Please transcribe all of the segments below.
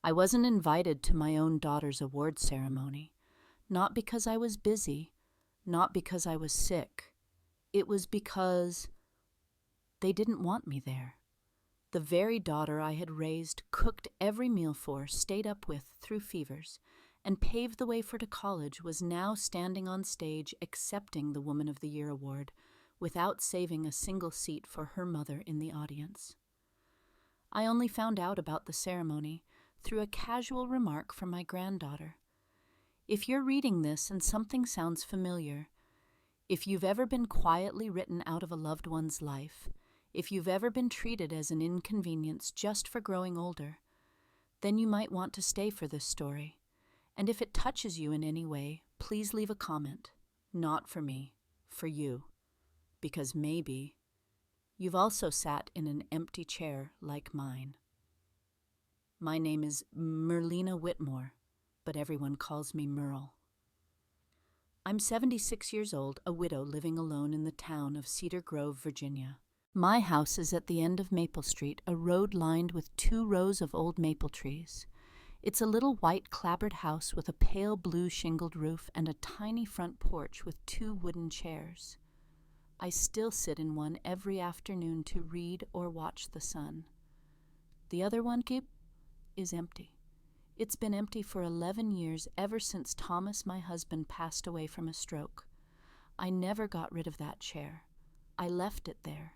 I wasn't invited to my own daughter's award ceremony, not because I was busy, not because I was sick. It was because they didn't want me there. The very daughter I had raised, cooked every meal for, stayed up with through fevers, and paved the way for to college was now standing on stage accepting the Woman of the Year award without saving a single seat for her mother in the audience. I only found out about the ceremony through a casual remark from my granddaughter. If you're reading this and something sounds familiar, if you've ever been quietly written out of a loved one's life, if you've ever been treated as an inconvenience just for growing older, then you might want to stay for this story. And if it touches you in any way, please leave a comment. Not for me, for you. Because maybe you've also sat in an empty chair like mine. My name is Merlina Whitmore, but everyone calls me Merle. I'm 76 years old, a widow living alone in the town of Cedar Grove, Virginia. My house is at the end of Maple Street, a road lined with 2 rows of old maple trees. It's a little white clapboard house with a pale blue shingled roof and a tiny front porch with 2 wooden chairs. I still sit in one every afternoon to read or watch the sun. The other one is empty. It's been empty for 11 years, ever since Thomas, my husband, passed away from a stroke. I never got rid of that chair. I left it there.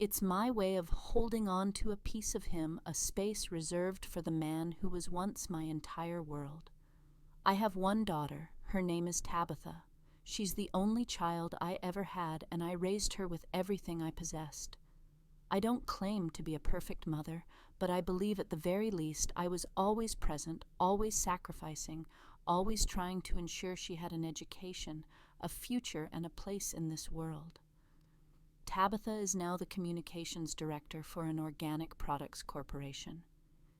It's my way of holding on to a piece of him, a space reserved for the man who was once my entire world. I have one daughter. Her name is Tabitha. She's the only child I ever had, and I raised her with everything I possessed. I don't claim to be a perfect mother, but I believe at the very least I was always present, always sacrificing, always trying to ensure she had an education, a future, and a place in this world. Tabitha is now the communications director for an organic products corporation.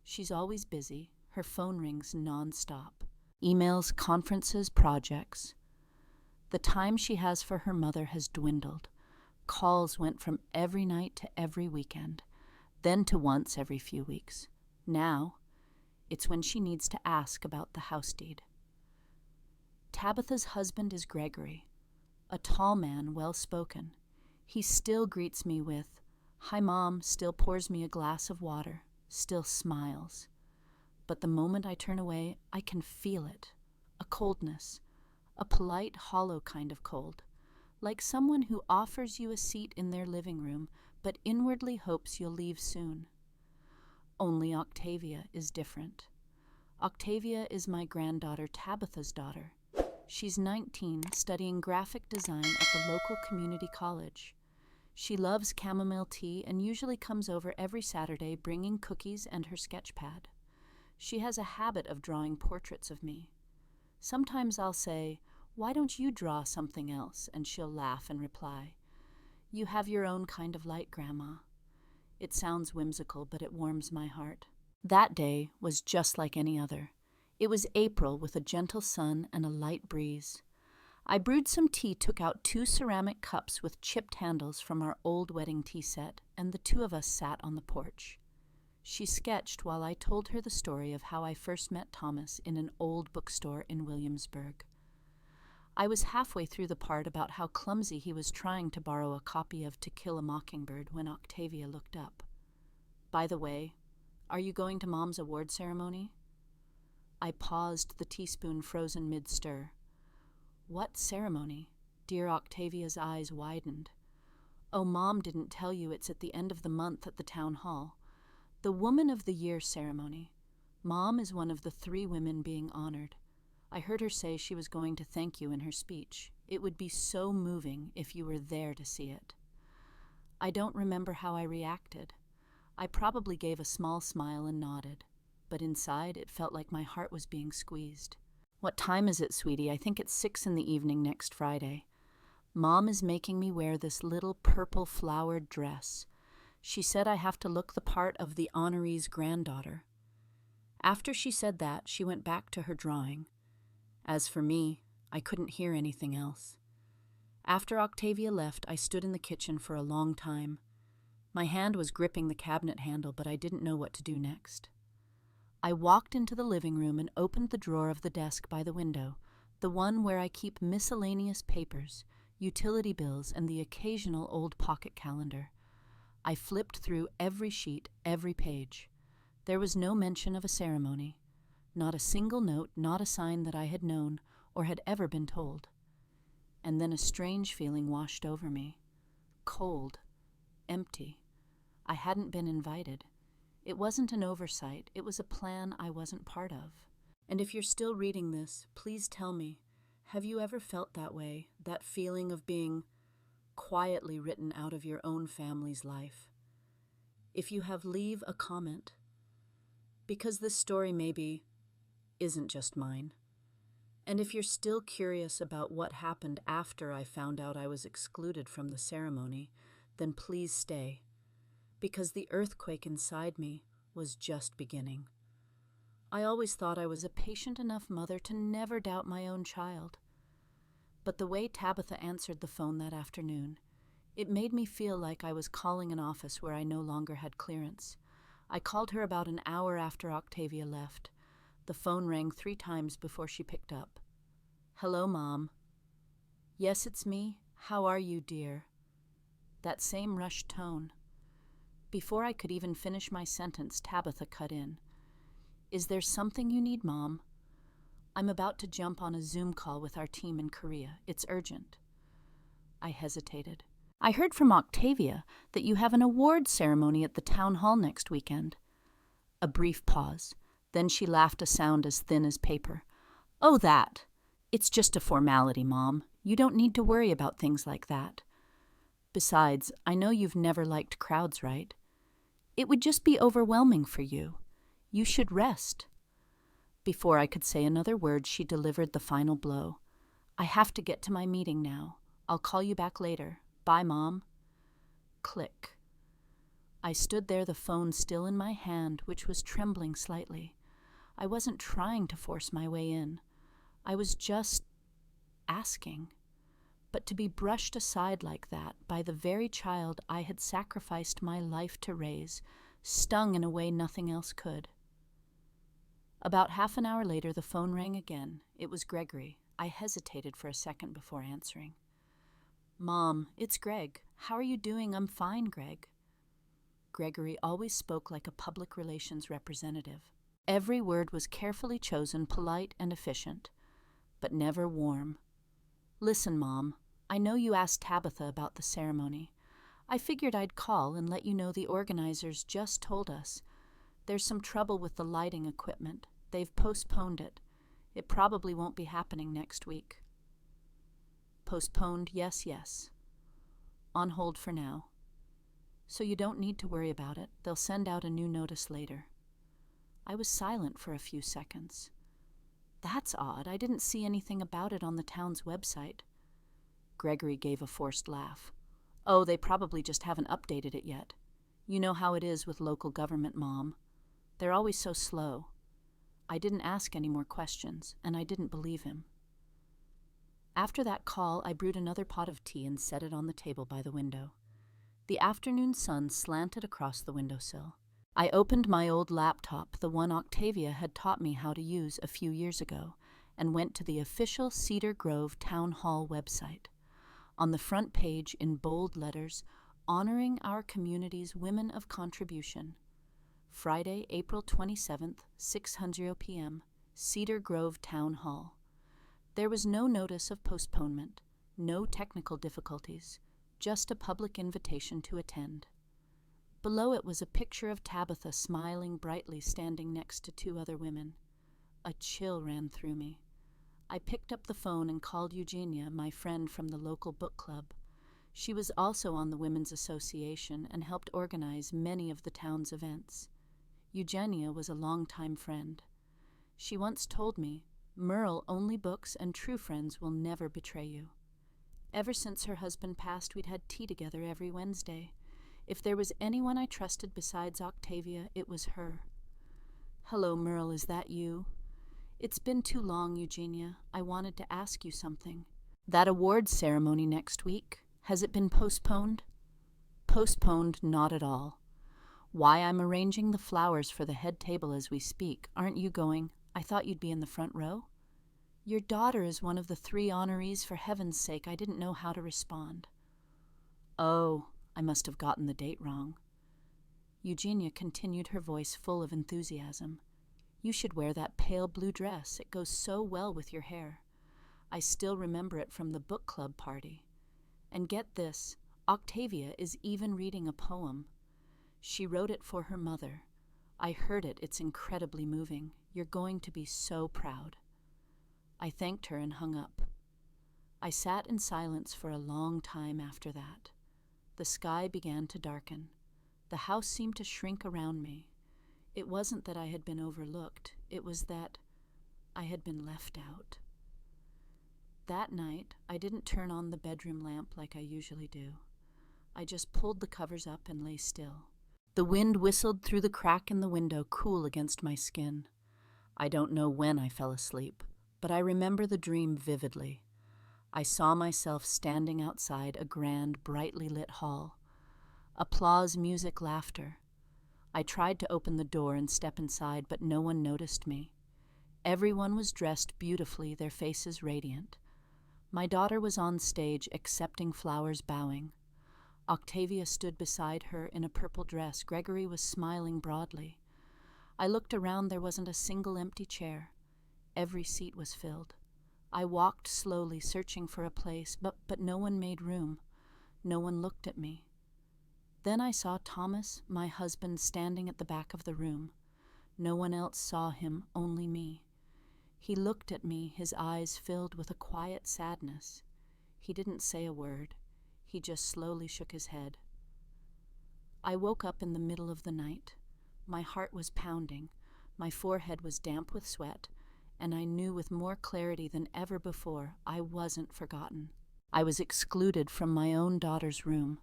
She's always busy. Her phone rings nonstop. Emails, conferences, projects. The time she has for her mother has dwindled. Calls went from every night to every weekend, then to once every few weeks. Now, it's when she needs to ask about the house deed. Tabitha's husband is Gregory, a tall man, well-spoken. He still greets me with, "Hi, Mom," still pours me a glass of water, still smiles. But the moment I turn away, I can feel it, a coldness, a polite, hollow kind of cold, like someone who offers you a seat in their living room, but inwardly hopes you'll leave soon. Only Octavia is different. Octavia is my granddaughter Tabitha's daughter. She's 19, studying graphic design at the local community college. She loves chamomile tea and usually comes over every Saturday bringing cookies and her sketch pad. She has a habit of drawing portraits of me. Sometimes I'll say, "Why don't you draw something else?" And she'll laugh and reply, "You have your own kind of light, Grandma." It sounds whimsical, but it warms my heart. That day was just like any other. It was April with a gentle sun and a light breeze. I brewed some tea, took out 2 ceramic cups with chipped handles from our old wedding tea set, and the 2 of us sat on the porch. She sketched while I told her the story of how I first met Thomas in an old bookstore in Williamsburg. I was halfway through the part about how clumsy he was trying to borrow a copy of To Kill a Mockingbird when Octavia looked up. "By the way, are you going to Mom's award ceremony?" I paused, the teaspoon frozen mid-stir. "What ceremony?" Dear Octavia's eyes widened. "Oh, Mom didn't tell you it's at the end of the month at the town hall. The Woman of the Year ceremony. Mom is one of the 3 women being honored. I heard her say she was going to thank you in her speech. It would be so moving if you were there to see it." I don't remember how I reacted. I probably gave a small smile and nodded, but inside it felt like my heart was being squeezed. "What time is it, sweetie? I think it's 6 in the evening next Friday. Mom is making me wear this little purple flowered dress. She said I have to look the part of the honoree's granddaughter." After she said that, she went back to her drawing. As for me, I couldn't hear anything else. After Octavia left, I stood in the kitchen for a long time. My hand was gripping the cabinet handle, but I didn't know what to do next. I walked into the living room and opened the drawer of the desk by the window, the one where I keep miscellaneous papers, utility bills, and the occasional old pocket calendar. I flipped through every sheet, every page. There was no mention of a ceremony, not a single note, not a sign that I had known or had ever been told. And then a strange feeling washed over me. Cold, empty. I hadn't been invited. It wasn't an oversight, it was a plan I wasn't part of. And if you're still reading this, please tell me, have you ever felt that way, that feeling of being quietly written out of your own family's life? If you have, leave a comment. Because this story maybe isn't just mine. And if you're still curious about what happened after I found out I was excluded from the ceremony, then please stay. Because the earthquake inside me was just beginning. I always thought I was a patient enough mother to never doubt my own child. But the way Tabitha answered the phone that afternoon, it made me feel like I was calling an office where I no longer had clearance. I called her about an hour after Octavia left. The phone rang 3 times before she picked up. "Hello, Mom." "Yes, it's me. How are you, dear?" That same rushed tone. Before I could even finish my sentence, Tabitha cut in. "Is there something you need, Mom? I'm about to jump on a Zoom call with our team in Korea. It's urgent." I hesitated. "I heard from Octavia that you have an award ceremony at the town hall next weekend." A brief pause. Then she laughed a sound as thin as paper. "Oh, that. It's just a formality, Mom. You don't need to worry about things like that. Besides, I know you've never liked crowds, right? It would just be overwhelming for you. You should rest." Before I could say another word, she delivered the final blow. "I have to get to my meeting now. I'll call you back later. Bye, Mom." Click. I stood there, the phone still in my hand, which was trembling slightly. I wasn't trying to force my way in. I was just asking. But to be brushed aside like that by the very child I had sacrificed my life to raise stung in a way nothing else could. About half an hour later, the phone rang again. It was Gregory. I hesitated for a second before answering. "Mom, it's Greg. How are you doing?" "I'm fine, Greg." Gregory always spoke like a public relations representative. Every word was carefully chosen, polite and efficient, but never warm. "Listen, Mom, I know you asked Tabitha about the ceremony. I figured I'd call and let you know the organizers just told us. There's some trouble with the lighting equipment. They've postponed it. It probably won't be happening next week." Postponed, yes. On hold for now. So you don't need to worry about it. They'll send out a new notice later. I was silent for a few seconds. That's odd. I didn't see anything about it on the town's website. Gregory gave a forced laugh. "Oh, they probably just haven't updated it yet. You know how it is with local government, Mom. They're always so slow." I didn't ask any more questions, and I didn't believe him. After that call, I brewed another pot of tea and set it on the table by the window. The afternoon sun slanted across the windowsill. I opened my old laptop, the one Octavia had taught me how to use a few years ago, and went to the official Cedar Grove Town Hall website. On the front page, in bold letters, honoring our community's women of contribution. Friday, April 27th, 6:00 p.m., Cedar Grove Town Hall. There was no notice of postponement, no technical difficulties, just a public invitation to attend. Below it was a picture of Tabitha smiling brightly, standing next to 2 other women. A chill ran through me. I picked up the phone and called Eugenia, my friend from the local book club. She was also on the Women's Association and helped organize many of the town's events. Eugenia was a longtime friend. She once told me, "Merle only books and true friends will never betray you." Ever since her husband passed, we'd had tea together every Wednesday. If there was anyone I trusted besides Octavia, it was her. "Hello, Merle, is that you?" "It's been too long, Eugenia. I wanted to ask you something." "That awards ceremony next week, has it been postponed?" "Postponed, not at all. Why, I'm arranging the flowers for the head table as we speak. Aren't you going? I thought you'd be in the front row. Your daughter is one of the 3 honorees. For heaven's sake, I didn't know how to respond. Oh, I must have gotten the date wrong. Eugenia continued, her voice full of enthusiasm. You should wear that pale blue dress. It goes so well with your hair. I still remember it from the book club party. And get this, Octavia is even reading a poem. She wrote it for her mother. I heard it. It's incredibly moving. You're going to be so proud. I thanked her and hung up. I sat in silence for a long time after that. The sky began to darken. The house seemed to shrink around me. It wasn't that I had been overlooked. It was that I had been left out. That night, I didn't turn on the bedroom lamp like I usually do. I just pulled the covers up and lay still. The wind whistled through the crack in the window, cool against my skin. I don't know when I fell asleep, but I remember the dream vividly. I saw myself standing outside a grand, brightly lit hall. Applause, music, laughter. I tried to open the door and step inside, but no one noticed me. Everyone was dressed beautifully, their faces radiant. My daughter was on stage, accepting flowers, bowing. Octavia stood beside her in a purple dress. Gregory was smiling broadly. I looked around. There wasn't a single empty chair. Every seat was filled. I walked slowly, searching for a place, but no one made room. No one looked at me. Then I saw Thomas, my husband, standing at the back of the room. No one else saw him, only me. He looked at me, his eyes filled with a quiet sadness. He didn't say a word. He just slowly shook his head. I woke up in the middle of the night. My heart was pounding. My forehead was damp with sweat, and I knew with more clarity than ever before I wasn't forgotten. I was excluded from my own daughter's room.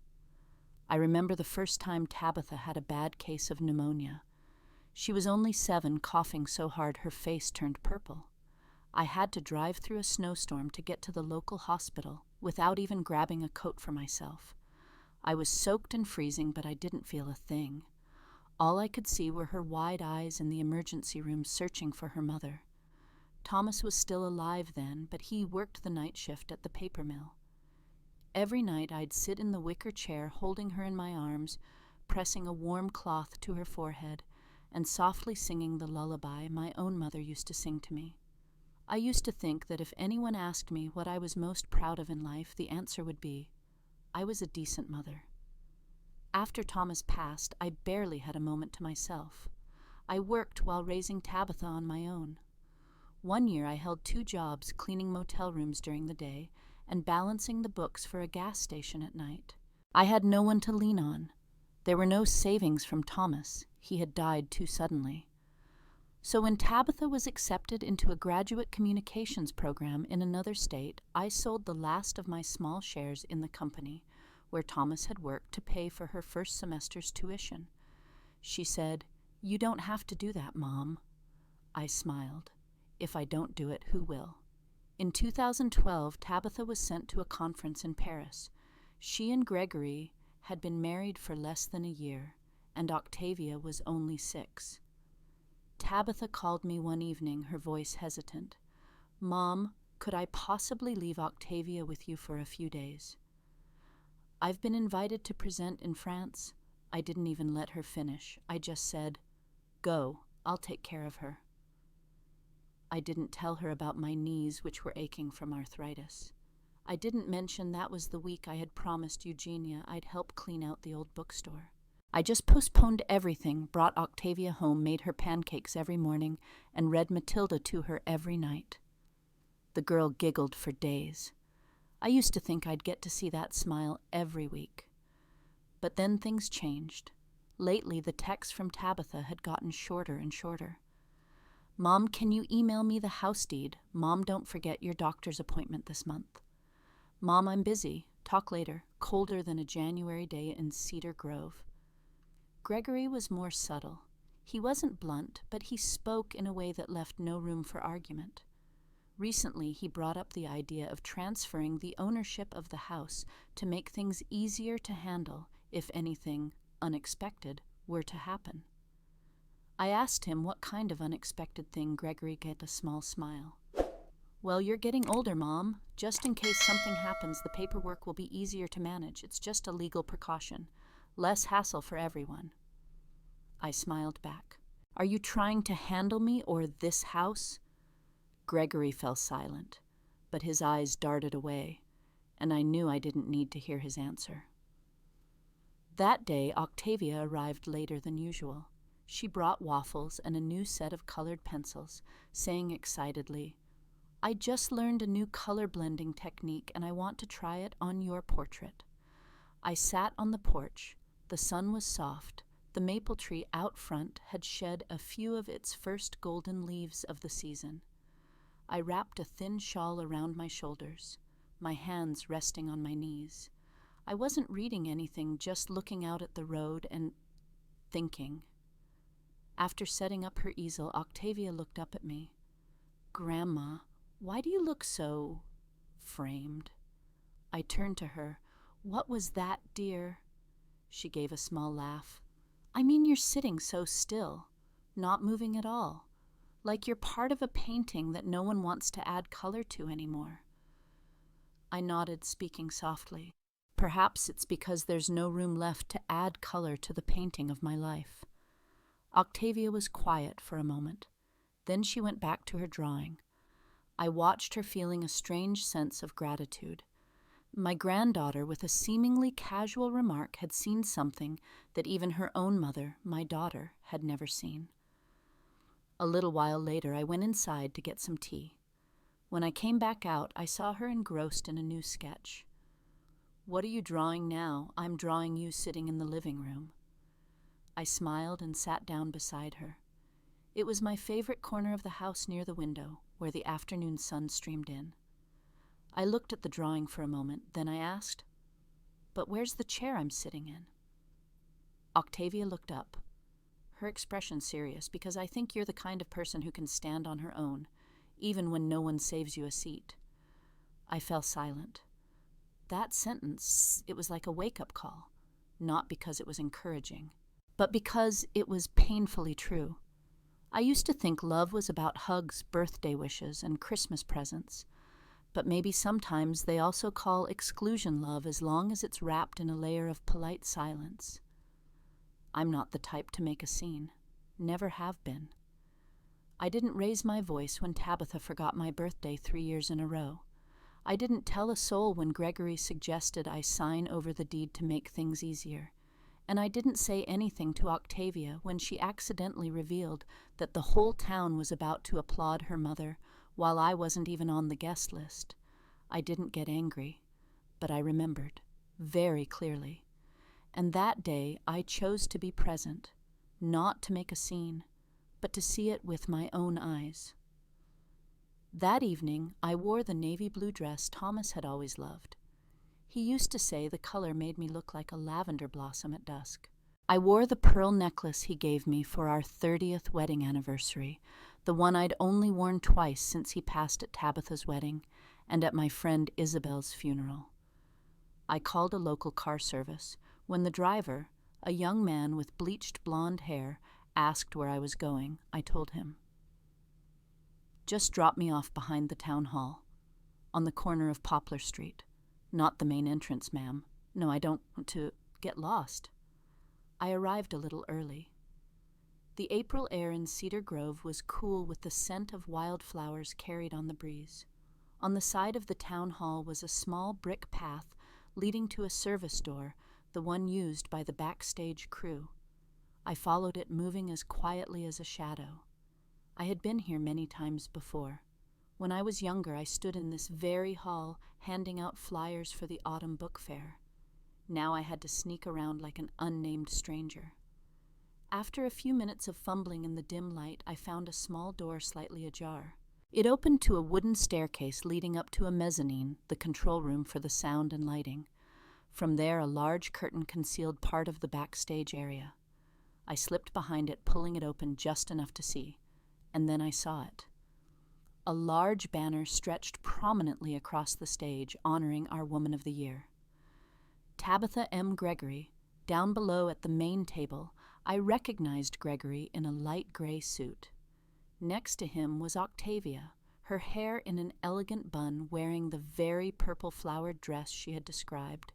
I remember the first time Tabitha had a bad case of pneumonia. She was only 7, coughing so hard her face turned purple. I had to drive through a snowstorm to get to the local hospital without even grabbing a coat for myself. I was soaked and freezing, but I didn't feel a thing. All I could see were her wide eyes in the emergency room searching for her mother. Thomas was still alive then, but he worked the night shift at the paper mill. Every night I'd sit in the wicker chair holding her in my arms, pressing a warm cloth to her forehead, and softly singing the lullaby my own mother used to sing to me. I used to think that if anyone asked me what I was most proud of in life, the answer would be, I was a decent mother. After Thomas passed, I barely had a moment to myself. I worked while raising Tabitha on my own. One year I held 2 jobs, cleaning motel rooms during the day and balancing the books for a gas station at night. I had no one to lean on. There were no savings from Thomas. He had died too suddenly. So when Tabitha was accepted into a graduate communications program in another state, I sold the last of my small shares in the company where Thomas had worked to pay for her first semester's tuition. She said, "You don't have to do that, Mom." I smiled. If I don't do it, who will? In 2012, Tabitha was sent to a conference in Paris. She and Gregory had been married for less than a year, and Octavia was only 6. Tabitha called me one evening, her voice hesitant. "Mom, could I possibly leave Octavia with you for a few days?" "I've been invited to present in France." I didn't even let her finish. I just said, "Go, I'll take care of her." I didn't tell her about my knees, which were aching from arthritis. I didn't mention that was the week I had promised Eugenia I'd help clean out the old bookstore. I just postponed everything, brought Octavia home, made her pancakes every morning, and read Matilda to her every night. The girl giggled for days. I used to think I'd get to see that smile every week. But then things changed. Lately, the texts from Tabitha had gotten shorter and shorter. "Mom, can you email me the house deed? Mom, don't forget your doctor's appointment this month." "Mom, I'm busy. Talk later." Colder than a January day in Cedar Grove. Gregory was more subtle. He wasn't blunt, but he spoke in a way that left no room for argument. Recently, he brought up the idea of transferring the ownership of the house to make things easier to handle if anything unexpected were to happen. I asked him what kind of unexpected thing. Gregory gave a small smile. Well, you're getting older, Mom. Just in case something happens, the paperwork will be easier to manage. It's just a legal precaution. Less hassle for everyone. I smiled back. Are you trying to handle me or this house? Gregory fell silent, but his eyes darted away, and I knew I didn't need to hear his answer. That day, Octavia arrived later than usual. She brought waffles and a new set of colored pencils, saying excitedly, I just learned a new color blending technique and I want to try it on your portrait. I sat on the porch. The sun was soft. The maple tree out front had shed a few of its first golden leaves of the season. I wrapped a thin shawl around my shoulders, my hands resting on my knees. I wasn't reading anything, just looking out at the road and thinking. After setting up her easel, Octavia looked up at me. Grandma, why do you look so framed? I turned to her. What was that, dear? She gave a small laugh. I mean, you're sitting so still, not moving at all, like you're part of a painting that no one wants to add color to anymore. I nodded, speaking softly. Perhaps it's because there's no room left to add color to the painting of my life. Octavia was quiet for a moment. Then she went back to her drawing. I watched her, feeling a strange sense of gratitude. My granddaughter, with a seemingly casual remark, had seen something that even her own mother, my daughter, had never seen. A little while later, I went inside to get some tea. When I came back out, I saw her engrossed in a new sketch. What are you drawing now? I'm drawing you sitting in the living room. I smiled and sat down beside her. It was my favorite corner of the house near the window, where the afternoon sun streamed in. I looked at the drawing for a moment, then I asked, But where's the chair I'm sitting in? Octavia looked up, her expression serious, because I think you're the kind of person who can stand on her own, even when no one saves you a seat. I fell silent. That sentence, it was like a wake-up call, not because it was encouraging, but because it was painfully true. I used to think love was about hugs, birthday wishes, and Christmas presents, but maybe sometimes they also call exclusion love as long as it's wrapped in a layer of polite silence. I'm not the type to make a scene. Never have been. I didn't raise my voice when Tabitha forgot my birthday 3 years in a row. I didn't tell a soul when Gregory suggested I sign over the deed to make things easier. And I didn't say anything to Octavia when she accidentally revealed that the whole town was about to applaud her mother while I wasn't even on the guest list. I didn't get angry, but I remembered, very clearly. And that day I chose to be present, not to make a scene, but to see it with my own eyes. That evening I wore the navy blue dress Thomas had always loved. He used to say the color made me look like a lavender blossom at dusk. I wore the pearl necklace he gave me for our 30th wedding anniversary, the one I'd only worn twice since he passed at Tabitha's wedding and at my friend Isabel's funeral. I called a local car service when the driver, a young man with bleached blonde hair, asked where I was going. I told him. Just drop me off behind the town hall, on the corner of Poplar Street. Not the main entrance, ma'am. No, I don't want to get lost. I arrived a little early. The April air in Cedar Grove was cool with the scent of wildflowers carried on the breeze. On the side of the town hall was a small brick path leading to a service door, the one used by the backstage crew. I followed it, moving as quietly as a shadow. I had been here many times before. When I was younger, I stood in this very hall handing out flyers for the autumn book fair. Now I had to sneak around like an unnamed stranger. After a few minutes of fumbling in the dim light, I found a small door slightly ajar. It opened to a wooden staircase leading up to a mezzanine, the control room for the sound and lighting. From there, a large curtain concealed part of the backstage area. I slipped behind it, pulling it open just enough to see, and then I saw it. A large banner stretched prominently across the stage, honoring our Woman of the Year. Tabitha M. Gregory. Down below at the main table, I recognized Gregory in a light gray suit. Next to him was Octavia, her hair in an elegant bun, wearing the very purple flowered dress she had described.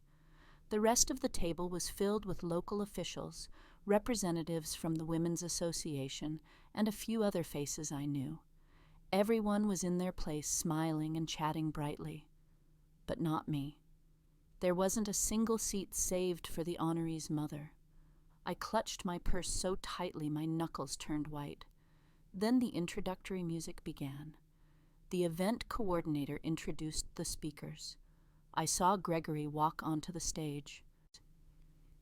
The rest of the table was filled with local officials, representatives from the Women's Association, and a few other faces I knew. Everyone was in their place, smiling and chatting brightly. But not me. There wasn't a single seat saved for the honoree's mother. I clutched my purse so tightly my knuckles turned white. Then the introductory music began. The event coordinator introduced the speakers. I saw Gregory walk onto the stage.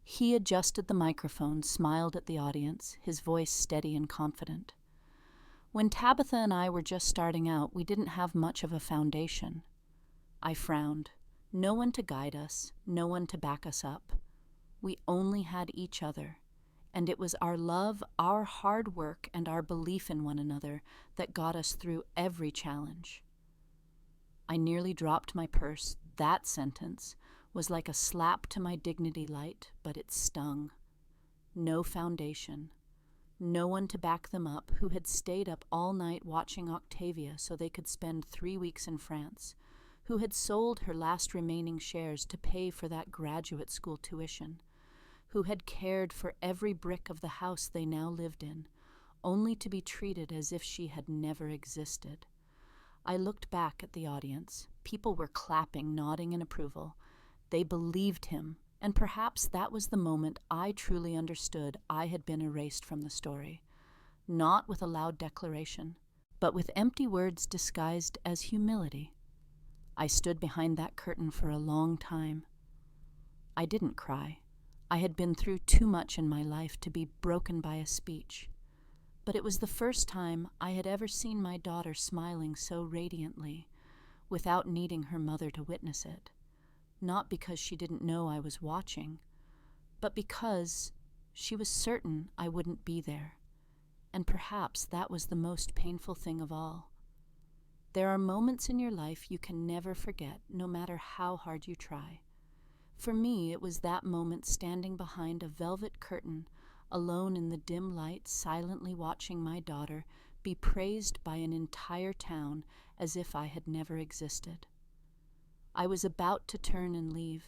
He adjusted the microphone, smiled at the audience, his voice steady and confident. When Tabitha and I were just starting out, we didn't have much of a foundation. I frowned. No one to guide us, no one to back us up. We only had each other, and it was our love, our hard work, and our belief in one another that got us through every challenge. I nearly dropped my purse. That sentence was like a slap to my dignity light, but it stung. No foundation. No one to back them up, who had stayed up all night watching Octavia so they could spend 3 weeks in France, who had sold her last remaining shares to pay for that graduate school tuition, who had cared for every brick of the house they now lived in, only to be treated as if she had never existed. I looked back at the audience. People were clapping, nodding in approval. They believed him, and perhaps that was the moment I truly understood I had been erased from the story, not with a loud declaration, but with empty words disguised as humility. I stood behind that curtain for a long time. I didn't cry. I had been through too much in my life to be broken by a speech. But it was the first time I had ever seen my daughter smiling so radiantly, without needing her mother to witness it. Not because she didn't know I was watching, but because she was certain I wouldn't be there. And perhaps that was the most painful thing of all. There are moments in your life you can never forget, no matter how hard you try. For me, it was that moment standing behind a velvet curtain, alone in the dim light, silently watching my daughter be praised by an entire town as if I had never existed. I was about to turn and leave.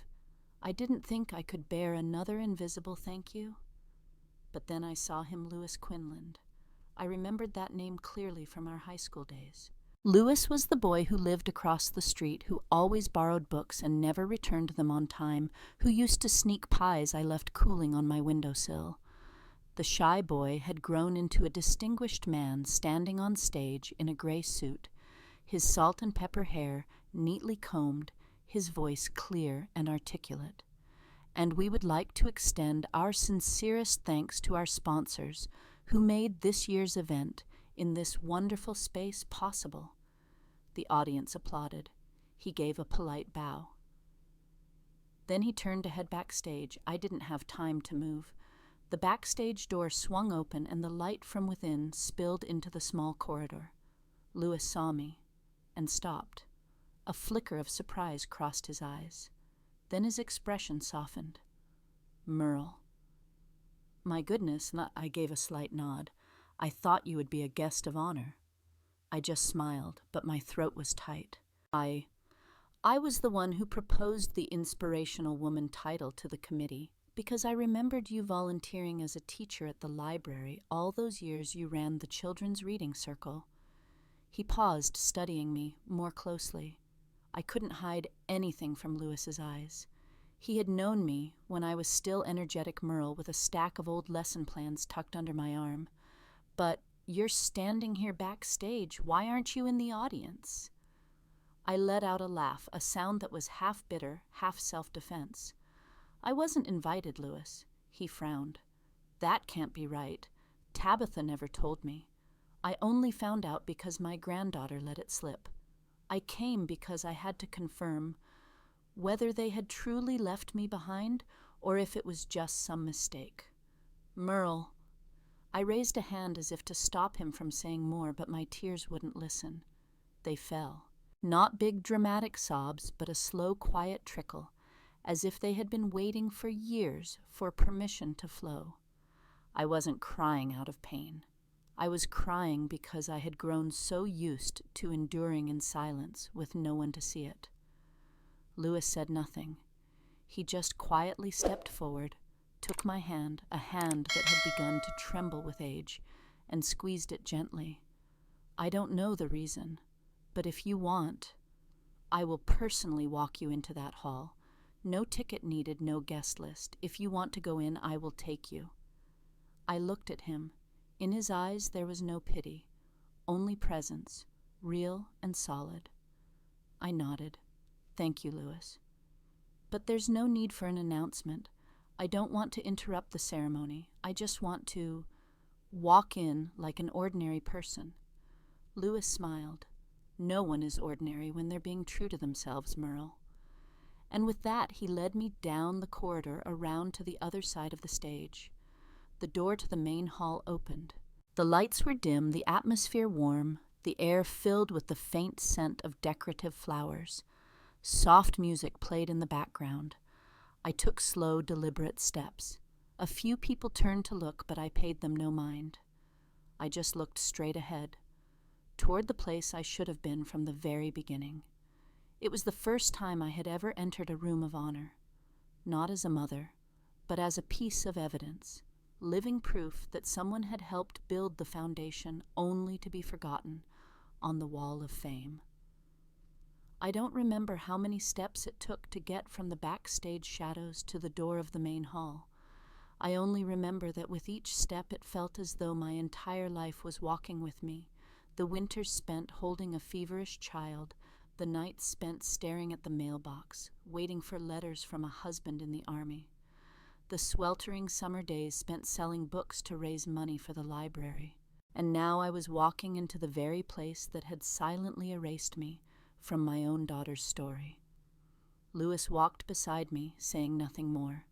I didn't think I could bear another invisible thank you. But then I saw him, Lewis Quinlan. I remembered that name clearly from our high school days. Lewis was the boy who lived across the street, who always borrowed books and never returned them on time, who used to sneak pies I left cooling on my windowsill. The shy boy had grown into a distinguished man standing on stage in a gray suit, his salt and pepper hair neatly combed, his voice clear and articulate. And we would like to extend our sincerest thanks to our sponsors who made this year's event in this wonderful space possible. The audience applauded. He gave a polite bow. Then he turned to head backstage. I didn't have time to move. The backstage door swung open and the light from within spilled into the small corridor. Lewis saw me and stopped. A flicker of surprise crossed his eyes. Then his expression softened. Merle. My goodness, I gave a slight nod. I thought you would be a guest of honor. I just smiled, but my throat was tight. I was the one who proposed the Inspirational Woman title to the committee because I remembered you volunteering as a teacher at the library all those years you ran the Children's Reading Circle. He paused, studying me more closely. I couldn't hide anything from Lewis's eyes. He had known me when I was still energetic Merle with a stack of old lesson plans tucked under my arm. But you're standing here backstage. Why aren't you in the audience? I let out a laugh, a sound that was half bitter, half self-defense. I wasn't invited, Lewis. He frowned. That can't be right. Tabitha never told me. I only found out because my granddaughter let it slip. I came because I had to confirm whether they had truly left me behind or if it was just some mistake. Merle. I raised a hand as if to stop him from saying more, but my tears wouldn't listen. They fell. Not big dramatic sobs, but a slow, quiet trickle, as if they had been waiting for years for permission to flow. I wasn't crying out of pain. I was crying because I had grown so used to enduring in silence with no one to see it. Louis said nothing. He just quietly stepped forward, took my hand, a hand that had begun to tremble with age, and squeezed it gently. I don't know the reason, but if you want, I will personally walk you into that hall. No ticket needed, no guest list. If you want to go in, I will take you. I looked at him. In his eyes there was no pity, only presence, real and solid. I nodded. Thank you, Louis. But there's no need for an announcement. I don't want to interrupt the ceremony. I just want to walk in like an ordinary person. Louis smiled. No one is ordinary when they're being true to themselves, Merle. And with that, he led me down the corridor around to the other side of the stage. The door to the main hall opened. The lights were dim, the atmosphere warm, the air filled with the faint scent of decorative flowers. Soft music played in the background. I took slow, deliberate steps. A few people turned to look, but I paid them no mind. I just looked straight ahead, toward the place I should have been from the very beginning. It was the first time I had ever entered a room of honor, not as a mother, but as a piece of evidence, living proof that someone had helped build the foundation only to be forgotten on the wall of fame. I don't remember how many steps it took to get from the backstage shadows to the door of the main hall. I only remember that with each step it felt as though my entire life was walking with me, the winters spent holding a feverish child, the nights spent staring at the mailbox, waiting for letters from a husband in the army, the sweltering summer days spent selling books to raise money for the library. And now I was walking into the very place that had silently erased me from my own daughter's story. Louis walked beside me, saying nothing more.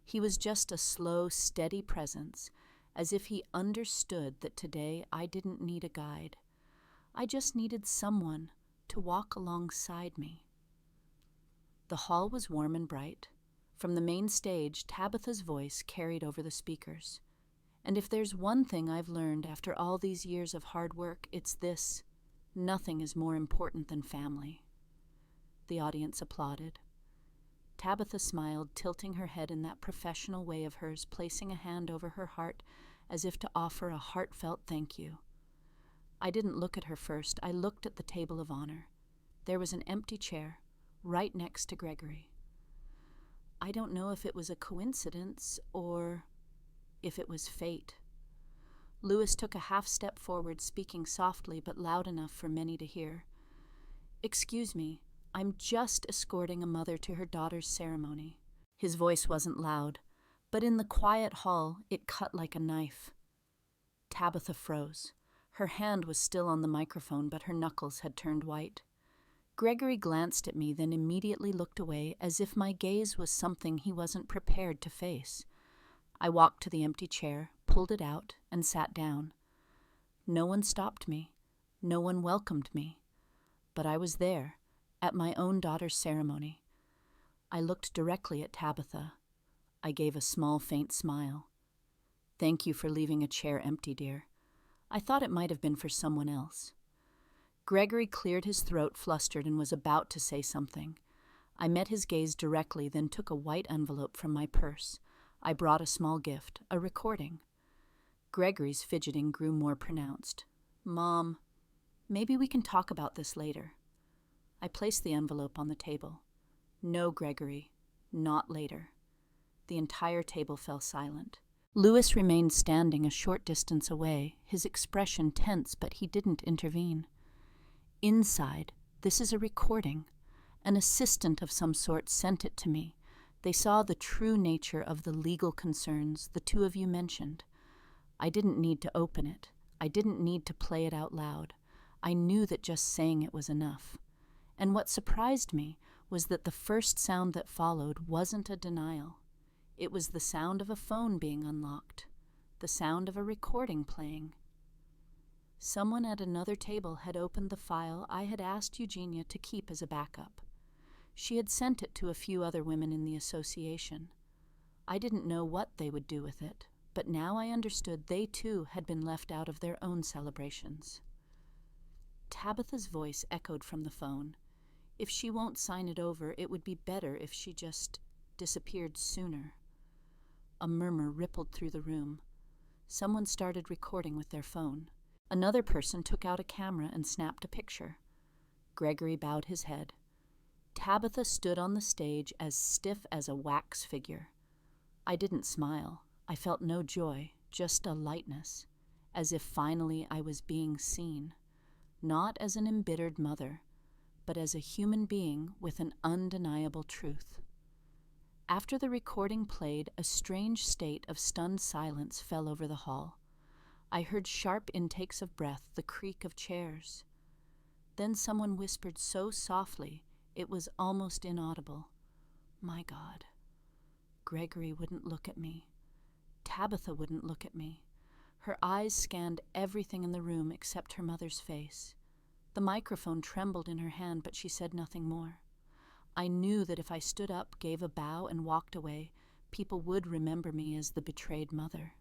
He was just a slow, steady presence, as if he understood that today I didn't need a guide. I just needed someone to walk alongside me. The hall was warm and bright. From the main stage, Tabitha's voice carried over the speakers. And if there's one thing I've learned after all these years of hard work, it's this: nothing is more important than family. The audience applauded. Tabitha smiled, tilting her head in that professional way of hers, placing a hand over her heart as if to offer a heartfelt thank you. I didn't look at her first. I looked at the table of honor. There was an empty chair, right next to Gregory. I don't know if it was a coincidence or if it was fate. Louis took a half step forward, speaking softly but loud enough for many to hear. "Excuse me, I'm just escorting a mother to her daughter's ceremony." His voice wasn't loud, but in the quiet hall it cut like a knife. Tabitha froze. Her hand was still on the microphone, but her knuckles had turned white. Gregory glanced at me, then immediately looked away, as if my gaze was something he wasn't prepared to face. I walked to the empty chair, pulled it out, and sat down. No one stopped me. No one welcomed me. But I was there, at my own daughter's ceremony. I looked directly at Tabitha. I gave a small, faint smile. "Thank you for leaving a chair empty, dear. I thought it might have been for someone else." Gregory cleared his throat, flustered, and was about to say something. I met his gaze directly, then took a white envelope from my purse. I brought a small gift, a recording. Gregory's fidgeting grew more pronounced. "Mom, maybe we can talk about this later." I placed the envelope on the table. "No, Gregory, not later." The entire table fell silent. Louis remained standing a short distance away, his expression tense, but he didn't intervene. Inside, this is a recording. An assistant of some sort sent it to me. They saw the true nature of the legal concerns the two of you mentioned. I didn't need to open it. I didn't need to play it out loud. I knew that just saying it was enough. And what surprised me was that the first sound that followed wasn't a denial. It was the sound of a phone being unlocked, the sound of a recording playing. Someone at another table had opened the file I had asked Eugenia to keep as a backup. She had sent it to a few other women in the association. I didn't know what they would do with it, but now I understood they too had been left out of their own celebrations. Tabitha's voice echoed from the phone. If she won't sign it over, it would be better if she just disappeared sooner. A murmur rippled through the room. Someone started recording with their phone. Another person took out a camera and snapped a picture. Gregory bowed his head. Tabitha stood on the stage as stiff as a wax figure. I didn't smile. I felt no joy, just a lightness, as if finally I was being seen, not as an embittered mother, but as a human being with an undeniable truth. After the recording played, a strange state of stunned silence fell over the hall. I heard sharp intakes of breath, the creak of chairs. Then someone whispered so softly it was almost inaudible. My God. Gregory wouldn't look at me. Tabitha wouldn't look at me. Her eyes scanned everything in the room except her mother's face. The microphone trembled in her hand, but she said nothing more. I knew that if I stood up, gave a bow, and walked away, people would remember me as the betrayed mother.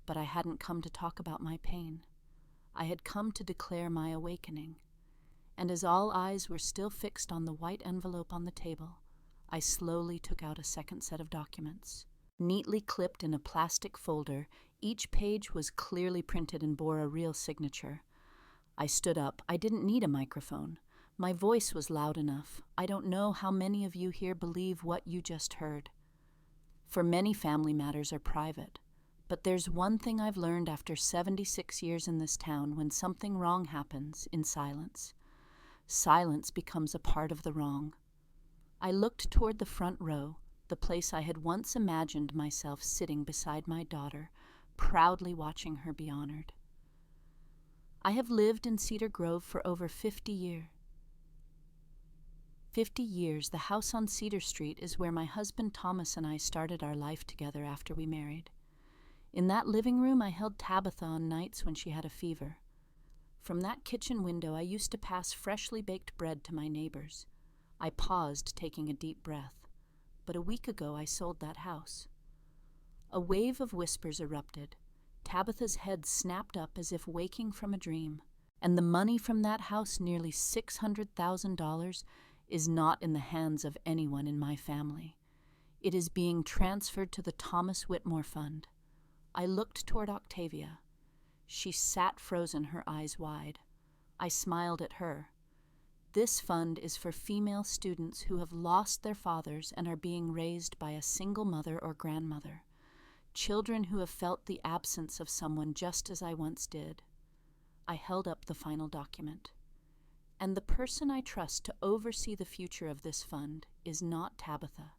But I hadn't come to talk about my pain. I had come to declare my awakening. And as all eyes were still fixed on the white envelope on the table, I slowly took out a second set of documents. Neatly clipped in a plastic folder, each page was clearly printed and bore a real signature. I stood up. I didn't need a microphone. My voice was loud enough. I don't know how many of you here believe what you just heard. For many, family matters are private. But there's one thing I've learned after 76 years in this town: when something wrong happens in silence, silence becomes a part of the wrong. I looked toward the front row, the place I had once imagined myself sitting beside my daughter, proudly watching her be honored. I have lived in Cedar Grove for over 50 years. 50 years, the house on Cedar Street is where my husband Thomas and I started our life together after we married. In that living room, I held Tabitha on nights when she had a fever. From that kitchen window, I used to pass freshly baked bread to my neighbors. I paused, taking a deep breath. But a week ago, I sold that house. A wave of whispers erupted. Tabitha's head snapped up as if waking from a dream. And the money from that house, nearly $600,000, is not in the hands of anyone in my family. It is being transferred to the Thomas Whitmore Fund. I looked toward Octavia. She sat frozen, her eyes wide. I smiled at her. This fund is for female students who have lost their fathers and are being raised by a single mother or grandmother. Children who have felt the absence of someone just as I once did. I held up the final document. And the person I trust to oversee the future of this fund is not Tabitha.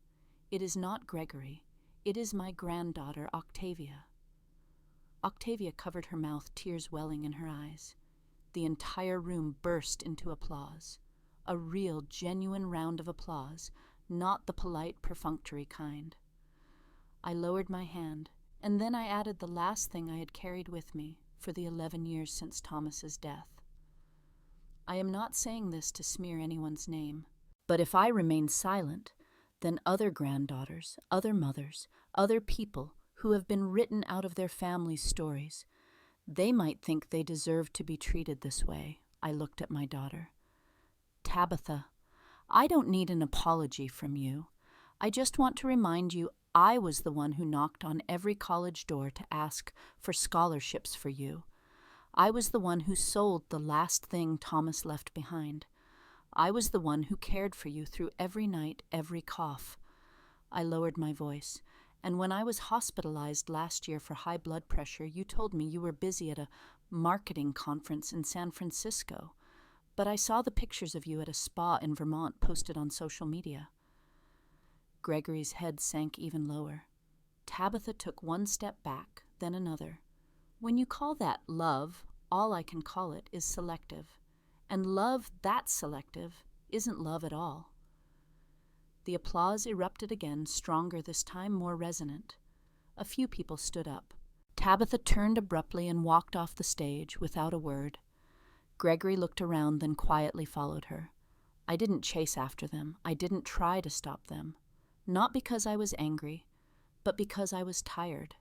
It is not Gregory. It is my granddaughter, Octavia. Octavia covered her mouth, tears welling in her eyes. The entire room burst into applause. A real, genuine round of applause, not the polite, perfunctory kind. I lowered my hand, and then I added the last thing I had carried with me for the 11 years since Thomas's death. I am not saying this to smear anyone's name, but if I remain silent, then other granddaughters, other mothers, other people who have been written out of their families' stories, they might think they deserve to be treated this way. I looked at my daughter. Tabitha, I don't need an apology from you. I just want to remind you I was the one who knocked on every college door to ask for scholarships for you. I was the one who sold the last thing Thomas left behind. I was the one who cared for you through every night, every cough. I lowered my voice, and when I was hospitalized last year for high blood pressure, you told me you were busy at a marketing conference in San Francisco. But I saw the pictures of you at a spa in Vermont posted on social media. Gregory's head sank even lower. Tabitha took one step back, then another. When you call that love, all I can call it is selective. And love that's selective isn't love at all. The applause erupted again, stronger this time, more resonant. A few people stood up. Tabitha turned abruptly and walked off the stage without a word. Gregory looked around, then quietly followed her. I didn't chase after them. I didn't try to stop them. Not because I was angry, but because I was tired.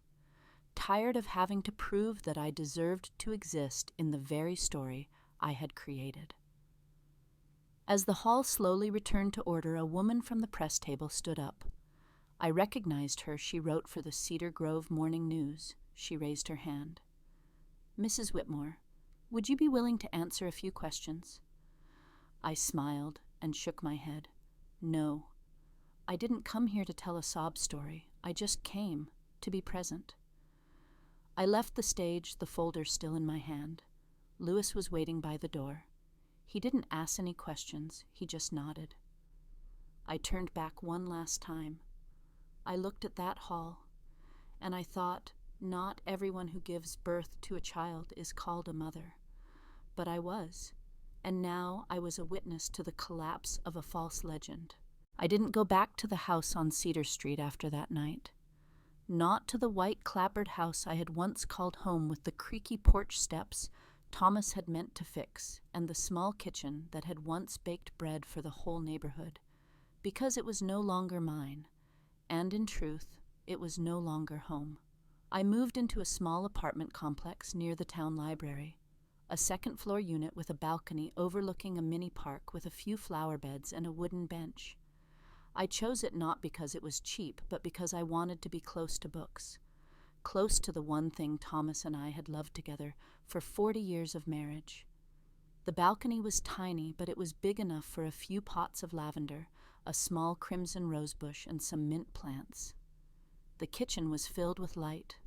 tired of having to prove that I deserved to exist in the very story I had created. As the hall slowly returned to order, a woman from the press table stood up. I recognized her. She wrote for the Cedar Grove Morning News. She raised her hand. "Mrs. Whitmore, would you be willing to answer a few questions?" I smiled and shook my head. No, I didn't come here to tell a sob story. I just came to be present. I left the stage, the folder still in my hand. Louis was waiting by the door. He didn't ask any questions, he just nodded. I turned back one last time. I looked at that hall, and I thought, not everyone who gives birth to a child is called a mother. But I was, and now I was a witness to the collapse of a false legend. I didn't go back to the house on Cedar Street after that night. Not to the white clapboard house I had once called home, with the creaky porch steps Thomas had meant to fix, and the small kitchen that had once baked bread for the whole neighborhood, because it was no longer mine, and in truth, it was no longer home. I moved into a small apartment complex near the town library, a second-floor unit with a balcony overlooking a mini park with a few flower beds and a wooden bench. I chose it not because it was cheap, but because I wanted to be close to books, close to the one thing Thomas and I had loved together for 40 years of marriage. The balcony was tiny, but it was big enough for a few pots of lavender, a small crimson rosebush, and some mint plants. The kitchen was filled with light.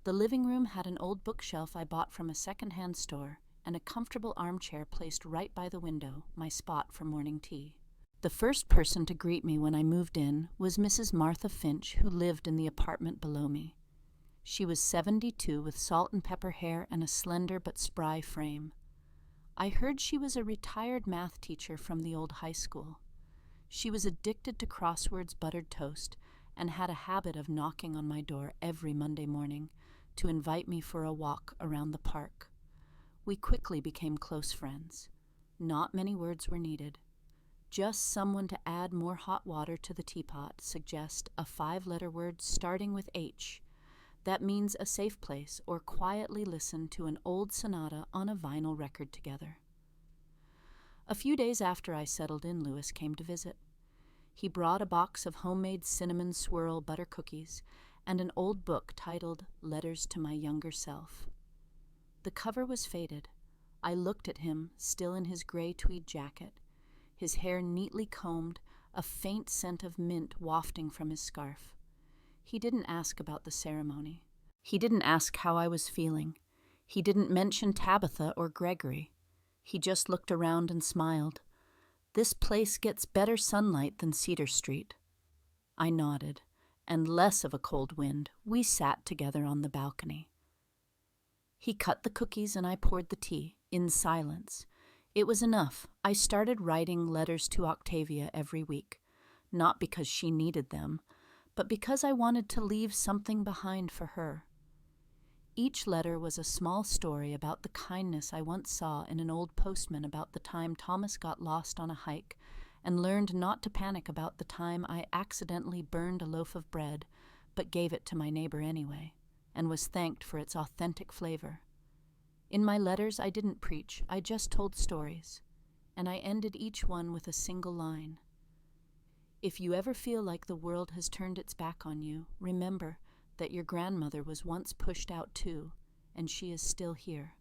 The living room had an old bookshelf I bought from a second-hand store, and a comfortable armchair placed right by the window, my spot for morning tea. The first person to greet me when I moved in was Mrs. Martha Finch, who lived in the apartment below me. She was 72, with salt and pepper hair and a slender but spry frame. I heard she was a retired math teacher from the old high school. She was addicted to crosswords, buttered toast, and had a habit of knocking on my door every Monday morning to invite me for a walk around the park. We quickly became close friends. Not many words were needed. Just someone to add more hot water to the teapot, suggest a 5-letter word starting with H. That means a safe place, or quietly listen to an old sonata on a vinyl record together. A few days after I settled in, Louis came to visit. He brought a box of homemade cinnamon swirl butter cookies and an old book titled Letters to My Younger Self. The cover was faded. I looked at him, still in his gray tweed jacket, his hair neatly combed, a faint scent of mint wafting from his scarf. He didn't ask about the ceremony. He didn't ask how I was feeling. He didn't mention Tabitha or Gregory. He just looked around and smiled. "This place gets better sunlight than Cedar Street." I nodded, and less of a cold wind, we sat together on the balcony. He cut the cookies and I poured the tea, in silence. It was enough. I started writing letters to Octavia every week, not because she needed them, but because I wanted to leave something behind for her. Each letter was a small story about the kindness I once saw in an old postman, about the time Thomas got lost on a hike and learned not to panic, about the time I accidentally burned a loaf of bread but gave it to my neighbor anyway and was thanked for its authentic flavor. In my letters, I didn't preach, I just told stories, and I ended each one with a single line. If you ever feel like the world has turned its back on you, remember that your grandmother was once pushed out too, and she is still here.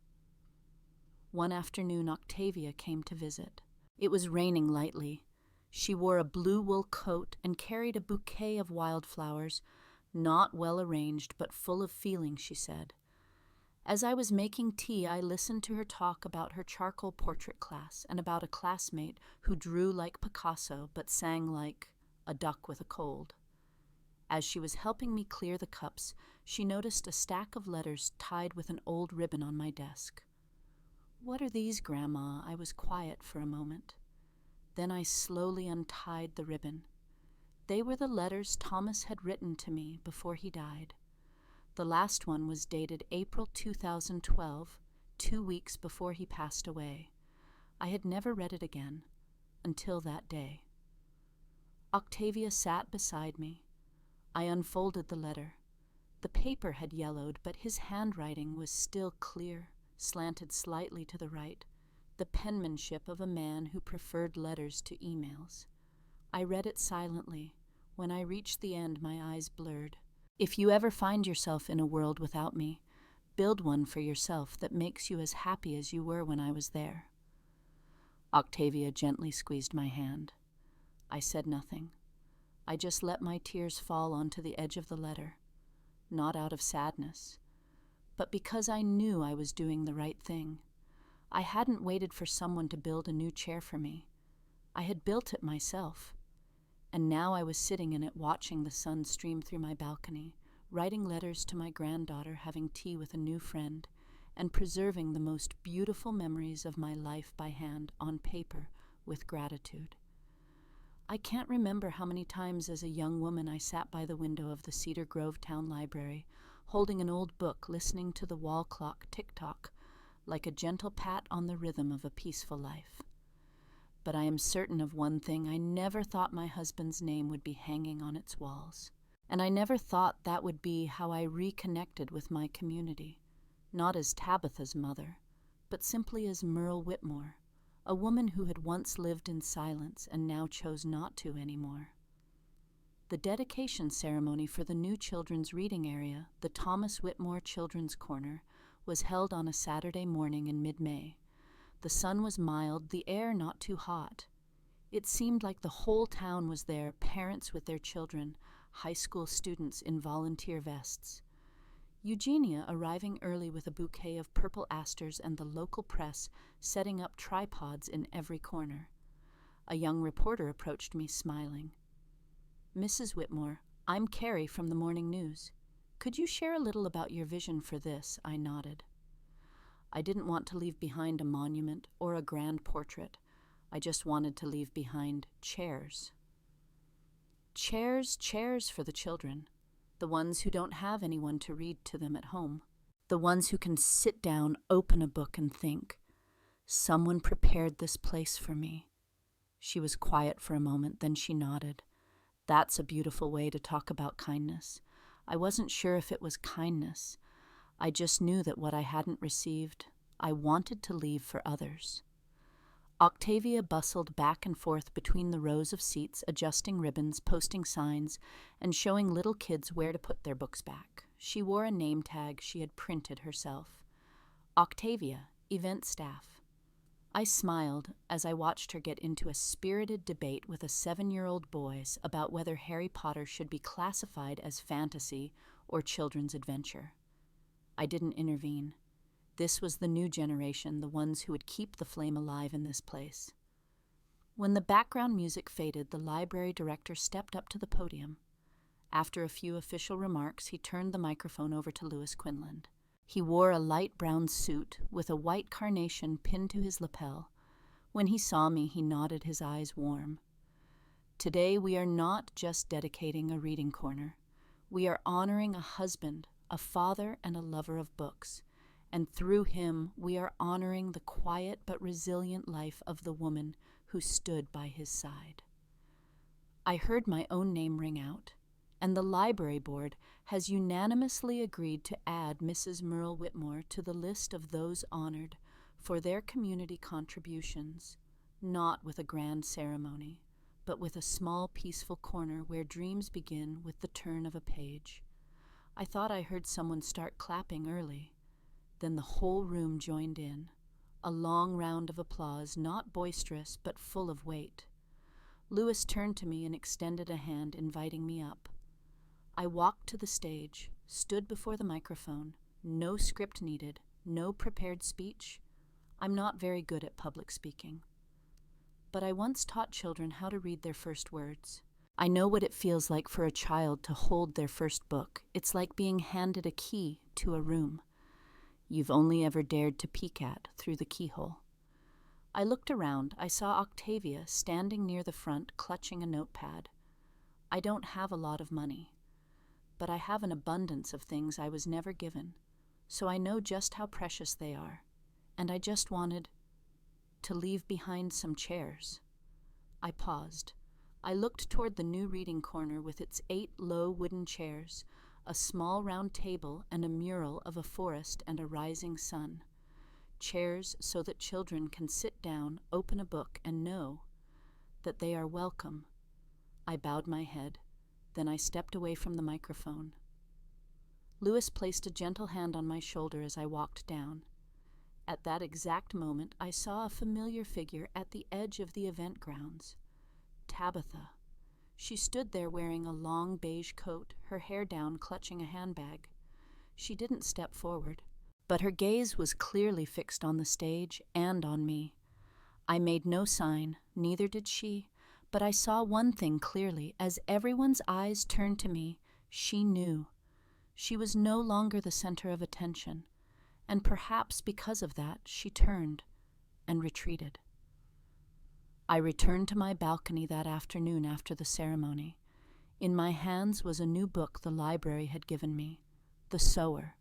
One afternoon, Octavia came to visit. It was raining lightly. She wore a blue wool coat and carried a bouquet of wildflowers, not well arranged but full of feeling, she said. As I was making tea, I listened to her talk about her charcoal portrait class and about a classmate who drew like Picasso but sang like a duck with a cold. As she was helping me clear the cups, she noticed a stack of letters tied with an old ribbon on my desk. "What are these, Grandma?" I was quiet for a moment. Then I slowly untied the ribbon. They were the letters Thomas had written to me before he died. The last one was dated April 2012, 2 weeks before he passed away. I had never read it again, until that day. Octavia sat beside me. I unfolded the letter. The paper had yellowed, but his handwriting was still clear, slanted slightly to the right, the penmanship of a man who preferred letters to emails. I read it silently. When I reached the end, my eyes blurred. If you ever find yourself in a world without me, build one for yourself that makes you as happy as you were when I was there. Octavia gently squeezed my hand. I said nothing. I just let my tears fall onto the edge of the letter, not out of sadness, but because I knew I was doing the right thing. I hadn't waited for someone to build a new chair for me. I had built it myself, and now I was sitting in it watching the sun stream through my balcony, writing letters to my granddaughter, having tea with a new friend, and preserving the most beautiful memories of my life by hand on paper with gratitude. I can't remember how many times as a young woman I sat by the window of the Cedar Grove Town Library, holding an old book, listening to the wall clock tick-tock, like a gentle pat on the rhythm of a peaceful life. But I am certain of one thing: I never thought my husband's name would be hanging on its walls. And I never thought that would be how I reconnected with my community, not as Tabitha's mother, but simply as Merle Whitmore, a woman who had once lived in silence and now chose not to anymore. The dedication ceremony for the new children's reading area, the Thomas Whitmore Children's Corner, was held on a Saturday morning in mid-May. The sun was mild, the air not too hot. It seemed like the whole town was there, parents with their children, high school students in volunteer vests. Eugenia arriving early with a bouquet of purple asters, and the local press setting up tripods in every corner. A young reporter approached me, smiling. "Mrs. Whitmore, I'm Carrie from the Morning News. Could you share a little about your vision for this?" I nodded. I didn't want to leave behind a monument or a grand portrait. I just wanted to leave behind chairs. Chairs for the children, the ones who don't have anyone to read to them at home, the ones who can sit down, open a book, and think, "Someone prepared this place for me." She was quiet for a moment, then she nodded. That's a beautiful way to talk about kindness. I wasn't sure if it was kindness. I just knew that what I hadn't received, I wanted to leave for others. Octavia bustled back and forth between the rows of seats, adjusting ribbons, posting signs, and showing little kids where to put their books back. She wore a name tag she had printed herself. Octavia, event staff. I smiled as I watched her get into a spirited debate with a 7-year-old boy about whether Harry Potter should be classified as fantasy or children's adventure. I didn't intervene. This was the new generation, the ones who would keep the flame alive in this place. When the background music faded, the library director stepped up to the podium. After a few official remarks, he turned the microphone over to Lewis Quinlan. He wore a light brown suit with a white carnation pinned to his lapel. When he saw me, he nodded, his eyes warm. "Today we are not just dedicating a reading corner. We are honoring a husband, a father, and a lover of books. And through him, we are honoring the quiet but resilient life of the woman who stood by his side." I heard my own name ring out, and the library board has unanimously agreed to add Mrs. Merle Whitmore to the list of those honored for their community contributions, not with a grand ceremony, but with a small, peaceful corner where dreams begin with the turn of a page. I thought I heard someone start clapping early. Then the whole room joined in, a long round of applause, not boisterous but full of weight. Lewis turned to me and extended a hand, inviting me up. I walked to the stage, stood before the microphone, no script needed, no prepared speech. I'm not very good at public speaking. But I once taught children how to read their first words. I know what it feels like for a child to hold their first book. It's like being handed a key to a room you've only ever dared to peek at through the keyhole. I looked around. I saw Octavia standing near the front, clutching a notepad. I don't have a lot of money, but I have an abundance of things I was never given, so I know just how precious they are, and I just wanted to leave behind some chairs. I paused. I looked toward the new reading corner with its 8 low wooden chairs, a small round table and a mural of a forest and a rising sun. Chairs so that children can sit down, open a book, and know that they are welcome. I bowed my head. Then I stepped away from the microphone. Louis placed a gentle hand on my shoulder as I walked down. At that exact moment, I saw a familiar figure at the edge of the event grounds. Tabitha. She stood there wearing a long beige coat, her hair down, clutching a handbag. She didn't step forward, but her gaze was clearly fixed on the stage and on me. I made no sign, neither did she, but I saw one thing clearly. As everyone's eyes turned to me, she knew. She was no longer the center of attention, and perhaps because of that, she turned and retreated. I returned to my balcony that afternoon after the ceremony. In my hands was a new book the library had given me, The Sower.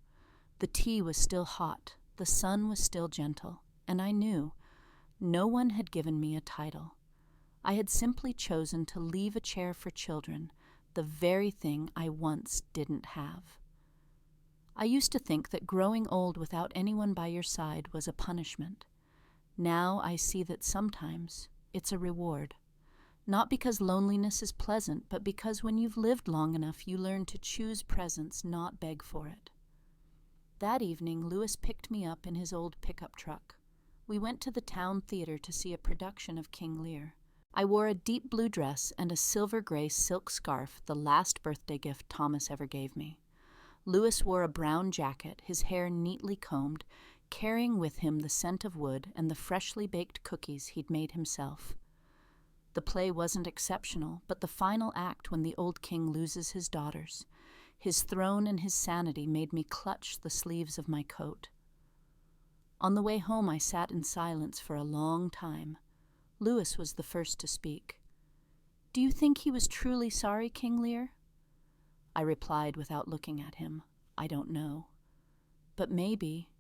The tea was still hot, the sun was still gentle, and I knew no one had given me a title. I had simply chosen to leave a chair for children, the very thing I once didn't have. I used to think that growing old without anyone by your side was a punishment. Now I see that sometimes it's a reward. Not because loneliness is pleasant, but because when you've lived long enough, you learn to choose presence, not beg for it. That evening, Louis picked me up in his old pickup truck. We went to the town theater to see a production of King Lear. I wore a deep blue dress and a silver-gray silk scarf, the last birthday gift Thomas ever gave me. Louis wore a brown jacket, his hair neatly combed, carrying with him the scent of wood and the freshly baked cookies he'd made himself. The play wasn't exceptional, but the final act, when the old king loses his daughters, his throne and his sanity, made me clutch the sleeves of my coat. On the way home, I sat in silence for a long time. Louis was the first to speak. "Do you think he was truly sorry, King Lear?" I replied without looking at him, "I don't know. But maybe."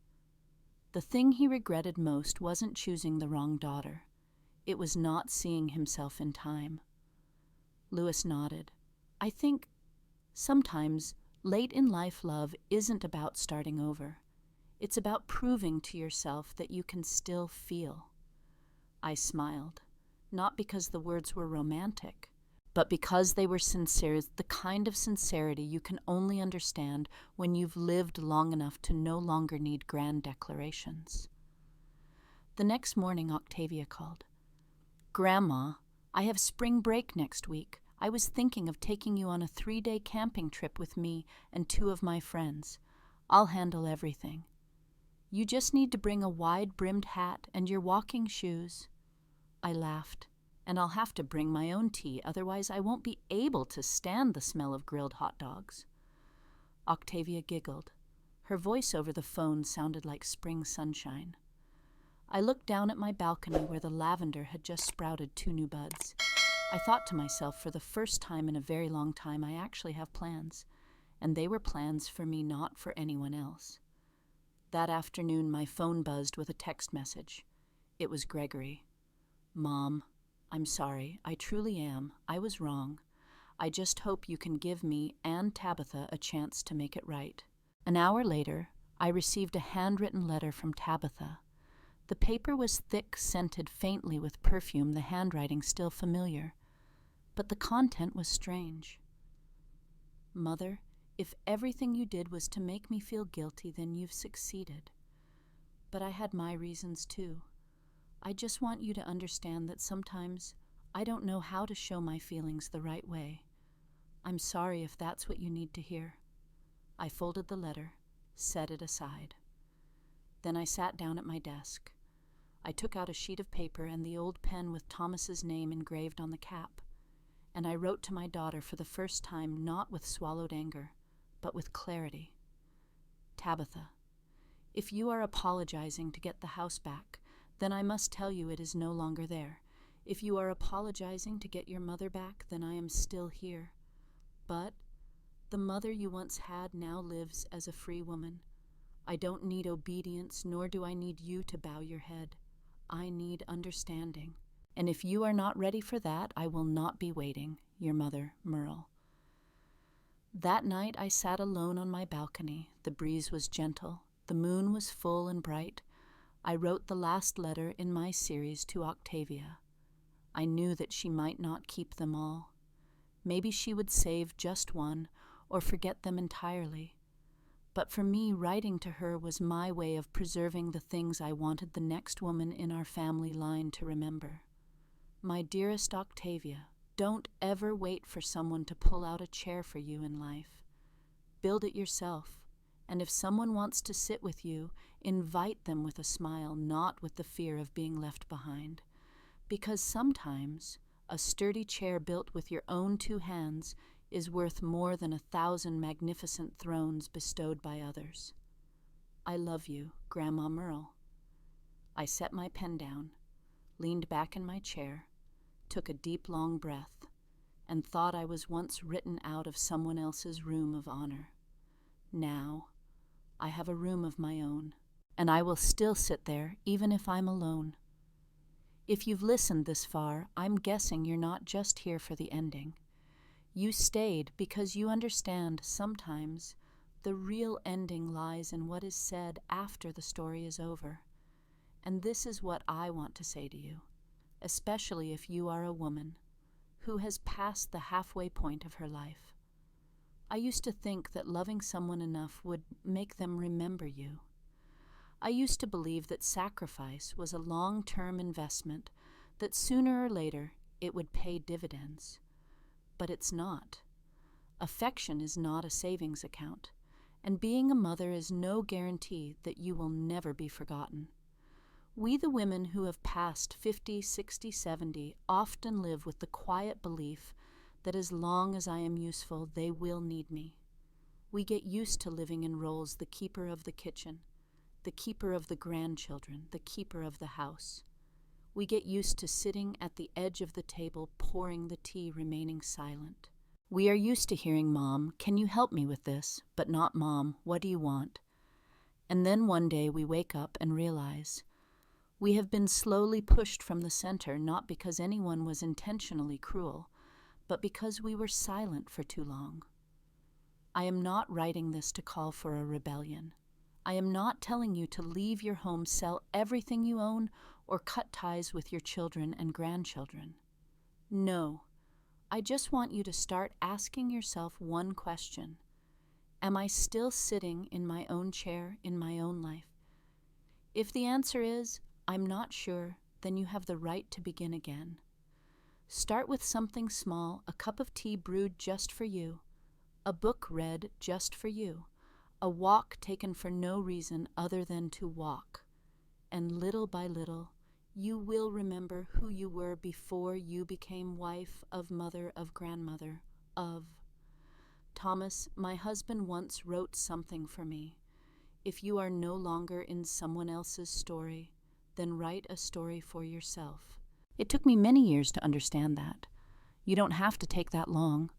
The thing he regretted most wasn't choosing the wrong daughter. It was not seeing himself in time. Louis nodded. "I think sometimes late in life love isn't about starting over. It's about proving to yourself that you can still feel." I smiled, not because the words were romantic, but because they were sincere, the kind of sincerity you can only understand when you've lived long enough to no longer need grand declarations. The next morning, Octavia called. "Grandma, I have spring break next week. I was thinking of taking you on a 3-day camping trip with me and 2 of my friends. I'll handle everything. You just need to bring a wide-brimmed hat and your walking shoes." I laughed. "And I'll have to bring my own tea, otherwise I won't be able to stand the smell of grilled hot dogs." Octavia giggled. Her voice over the phone sounded like spring sunshine. I looked down at my balcony where the lavender had just sprouted 2 new buds. I thought to myself, for the first time in a very long time, I actually have plans. And they were plans for me, not for anyone else. That afternoon, my phone buzzed with a text message. It was Gregory. "Mom, I'm sorry. I truly am. I was wrong. I just hope you can give me and Tabitha a chance to make it right." An hour later, I received a handwritten letter from Tabitha. The paper was thick, scented faintly with perfume, the handwriting still familiar. But the content was strange. "Mother, if everything you did was to make me feel guilty, then you've succeeded. But I had my reasons too. I just want you to understand that sometimes I don't know how to show my feelings the right way. I'm sorry if that's what you need to hear." I folded the letter, set it aside. Then I sat down at my desk. I took out a sheet of paper and the old pen with Thomas's name engraved on the cap, and I wrote to my daughter for the first time, not with swallowed anger, but with clarity. "Tabitha, if you are apologizing to get the house back, then I must tell you it is no longer there. If you are apologizing to get your mother back, then I am still here. But the mother you once had now lives as a free woman. I don't need obedience, nor do I need you to bow your head. I need understanding. And if you are not ready for that, I will not be waiting. Your mother, Merle." That night I sat alone on my balcony. The breeze was gentle. The moon was full and bright. I wrote the last letter in my series to Octavia. I knew that she might not keep them all. Maybe she would save just one or forget them entirely. But for me, writing to her was my way of preserving the things I wanted the next woman in our family line to remember. My dearest Octavia, don't ever wait for someone to pull out a chair for you in life. Build it yourself, and if someone wants to sit with you, invite them with a smile, not with the fear of being left behind. Because sometimes a sturdy chair built with your own 2 hands is worth more than 1,000 magnificent thrones bestowed by others. I love you, Grandma Merle. I set my pen down, leaned back in my chair, took a deep, long breath, and thought I was once written out of someone else's room of honor. Now, I have a room of my own, and I will still sit there even if I'm alone. If you've listened this far, I'm guessing you're not just here for the ending. You stayed because you understand sometimes the real ending lies in what is said after the story is over. And this is what I want to say to you, especially if you are a woman who has passed the halfway point of her life. I used to think that loving someone enough would make them remember you. I used to believe that sacrifice was a long-term investment, that sooner or later it would pay dividends. But it's not. Affection is not a savings account, and being a mother is no guarantee that you will never be forgotten. We, the women who have passed 50, 60, 70, often live with the quiet belief that as long as I am useful, they will need me. We get used to living in roles: the keeper of the kitchen, the keeper of the grandchildren, the keeper of the house. We get used to sitting at the edge of the table, pouring the tea, remaining silent. We are used to hearing, "Mom, can you help me with this?" but not, "Mom, what do you want?" And then one day we wake up and realize we have been slowly pushed from the center, not because anyone was intentionally cruel, but because we were silent for too long. I am not writing this to call for a rebellion. I am not telling you to leave your home, sell everything you own, or cut ties with your children and grandchildren. No, I just want you to start asking yourself one question. Am I still sitting in my own chair in my own life? If the answer is, I'm not sure, then you have the right to begin again. Start with something small: a cup of tea brewed just for you, a book read just for you, a walk taken for no reason other than to walk. And little by little, you will remember who you were before you became wife of mother of grandmother of. Thomas, my husband, once wrote something for me. If you are no longer in someone else's story, then write a story for yourself. It took me many years to understand that. You don't have to take that long.